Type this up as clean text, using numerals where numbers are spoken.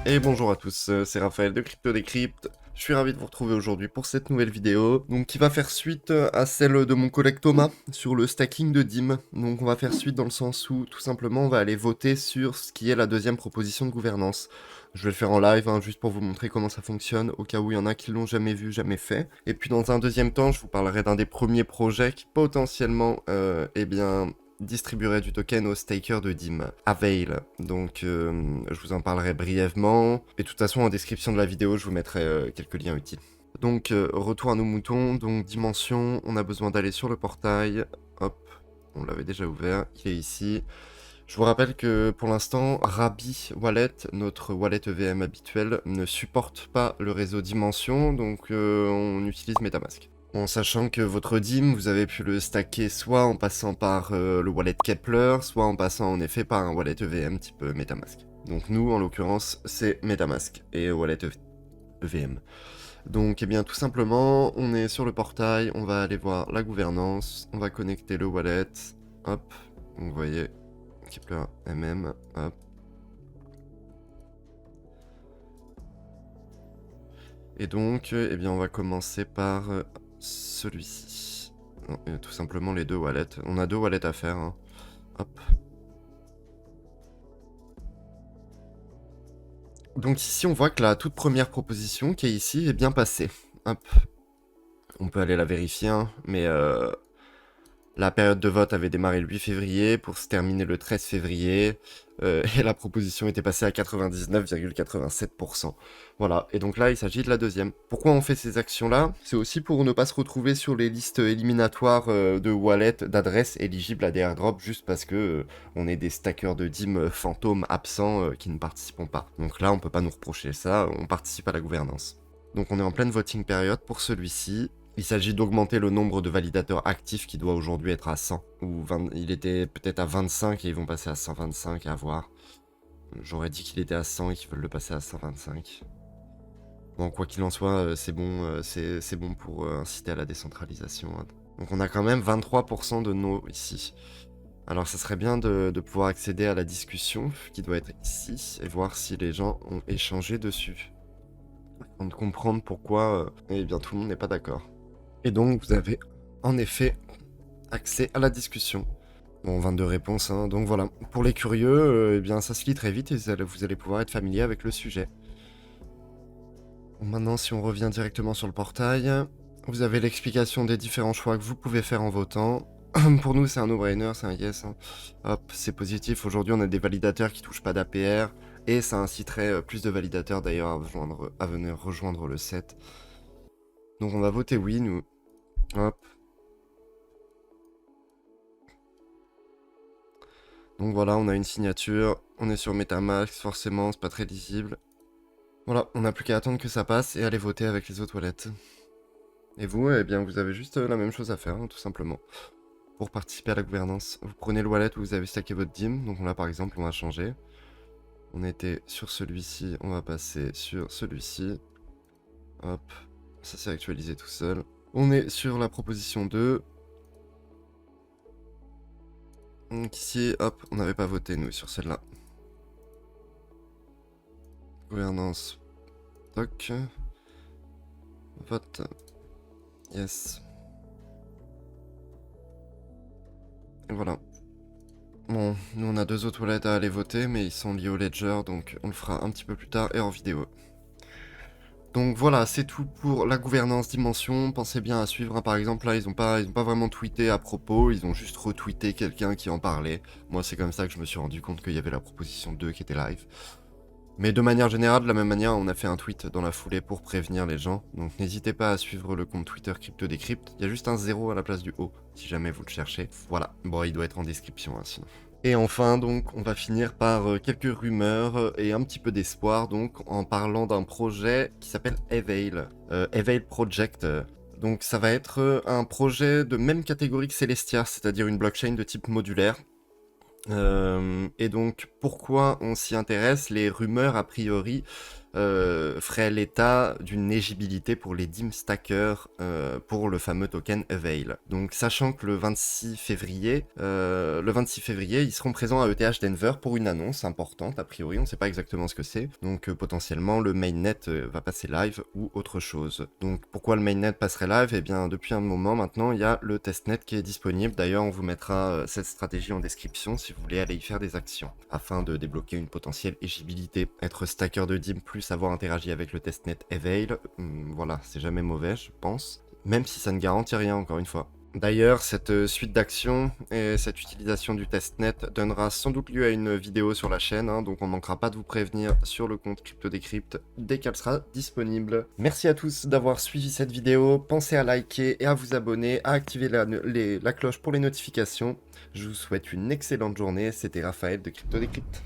Et bonjour à tous, c'est Raphaël de Crypto Decrypt. Je suis ravi de vous retrouver aujourd'hui pour cette nouvelle vidéo, donc qui va faire suite à celle de mon collègue Thomas sur le stacking de DIM. Donc on va faire suite dans le sens où tout simplement on va aller voter sur ce qui est la deuxième proposition de gouvernance. Je vais le faire en live, hein, juste pour vous montrer comment ça fonctionne, au cas où il y en a qui l'ont jamais vu, jamais fait. Et puis dans un deuxième temps, je vous parlerai d'un des premiers projets qui potentiellement, distribuerait du token aux stakers de DIM, Avail. Donc je vous en parlerai brièvement. Et de toute façon, en description de la vidéo, je vous mettrai quelques liens utiles. Donc retour à nos moutons, donc dimension, on a besoin d'aller sur le portail. Hop, on l'avait déjà ouvert, il est ici. Je vous rappelle que pour l'instant, Rabi Wallet, notre wallet EVM habituel, ne supporte pas le réseau Dimension, donc on utilise MetaMask. En sachant que votre DIM, vous avez pu le stacker soit en passant par le wallet Kepler, soit en passant en effet par un wallet EVM type MetaMask. Donc nous, en l'occurrence, c'est MetaMask et wallet EVM. Donc, eh bien, tout simplement, on est sur le portail, on va aller voir la gouvernance, on va connecter le wallet, hop, donc vous voyez, Kepler MM, hop. Et donc, eh bien, on va commencer par celui-ci. Tout simplement les deux wallets. On a deux wallets à faire. Hein. Hop. Donc ici, on voit que la toute première proposition qui est ici est bien passée. Hop. On peut aller la vérifier, hein, mais la période de vote avait démarré le 8 février pour se terminer le 13 février, et la proposition était passée à 99,87%. Voilà, et donc là, il s'agit de la deuxième. Pourquoi on fait ces actions-là? C'est aussi pour ne pas se retrouver sur les listes éliminatoires de wallets, d'adresses éligibles à des airdrops, juste parce que on est des stackers de DIM fantômes absents qui ne participent pas. Donc là, on peut pas nous reprocher ça, on participe à la gouvernance. Donc on est en pleine voting période pour celui-ci. Il s'agit d'augmenter le nombre de validateurs actifs qui doit aujourd'hui être à 100. Ou 20, il était peut-être à 25 et ils vont passer à 125 à voir. J'aurais dit qu'il était à 100 et qu'ils veulent le passer à 125. Bon, quoi qu'il en soit, c'est bon, c'est bon pour inciter à la décentralisation. Hein. Donc on a quand même 23% de no ici. Alors ça serait bien de pouvoir accéder à la discussion qui doit être ici et voir si les gens ont échangé dessus. Afin de comprendre pourquoi eh bien, tout le monde n'est pas d'accord. Et donc, vous avez en effet accès à la discussion. Bon, 22 réponses, hein. Donc voilà. Pour les curieux, eh bien, ça se lit très vite et vous allez pouvoir être familier avec le sujet. Bon, maintenant, si on revient directement sur le portail, vous avez l'explication des différents choix que vous pouvez faire en votant. Pour nous, c'est un no-brainer, c'est un yes. Hein. Hop, c'est positif. Aujourd'hui, on a des validateurs qui touchent pas d'APR. Et ça inciterait plus de validateurs d'ailleurs à venir rejoindre le set. Donc on va voter oui, nous. Hop. Donc voilà, on a une signature, on est sur MetaMask, forcément, c'est pas très lisible. Voilà, on n'a plus qu'à attendre que ça passe et aller voter avec les autres wallets. Et vous, eh bien, vous avez juste la même chose à faire, hein, tout simplement. Pour participer à la gouvernance, vous prenez le wallet où vous avez stacké votre DIM. Donc là, par exemple, on va changer. On était sur celui-ci, on va passer sur celui-ci. Hop, ça s'est actualisé tout seul. On est sur la proposition 2. Donc ici, hop, on n'avait pas voté, nous, sur celle-là. Gouvernance. Toc. Vote. Yes. Et voilà. Bon, nous on a deux autres wallets à aller voter, mais ils sont liés au Ledger, donc on le fera un petit peu plus tard et en vidéo. Donc voilà, c'est tout pour la gouvernance Dimension. Pensez bien à suivre, hein. Par exemple, là, ils ont pas vraiment tweeté à propos, ils ont juste retweeté quelqu'un qui en parlait. Moi, c'est comme ça que je me suis rendu compte qu'il y avait la proposition 2 qui était live. Mais de manière générale, de la même manière, on a fait un tweet dans la foulée pour prévenir les gens. Donc n'hésitez pas à suivre le compte Twitter Crypto Decrypt. Il y a juste un 0 à la place du O, si jamais vous le cherchez. Voilà, bon, il doit être en description, hein, sinon. Et enfin, donc, on va finir par quelques rumeurs et un petit peu d'espoir, donc, en parlant d'un projet qui s'appelle Avail. Avail Project. Donc, ça va être un projet de même catégorie que Celestia, c'est-à-dire une blockchain de type modulaire. Et donc, pourquoi on s'y intéresse? Les rumeurs, a priori, ferait l'état d'une éligibilité pour les DIM stackers pour le fameux token Avail. Donc sachant que le 26 février, ils seront présents à ETH Denver pour une annonce importante, a priori, on ne sait pas exactement ce que c'est, donc potentiellement le mainnet va passer live ou autre chose. Donc pourquoi le mainnet passerait live? Eh bien depuis un moment maintenant, il y a le testnet qui est disponible, d'ailleurs on vous mettra cette stratégie en description si vous voulez aller y faire des actions, afin de débloquer une potentielle éligibilité. Être stacker de DIM plus avoir interagi avec le testnet Avail, voilà, c'est jamais mauvais je pense, même si ça ne garantit rien encore une fois. D'ailleurs, cette suite d'actions et cette utilisation du testnet donnera sans doute lieu à une vidéo sur la chaîne, hein, donc on ne manquera pas de vous prévenir sur le compte CryptoDecrypt dès qu'elle sera disponible. Merci à tous d'avoir suivi cette vidéo, pensez à liker et à vous abonner, à activer la cloche pour les notifications. Je vous souhaite une excellente journée, c'était Raphaël de CryptoDecrypt.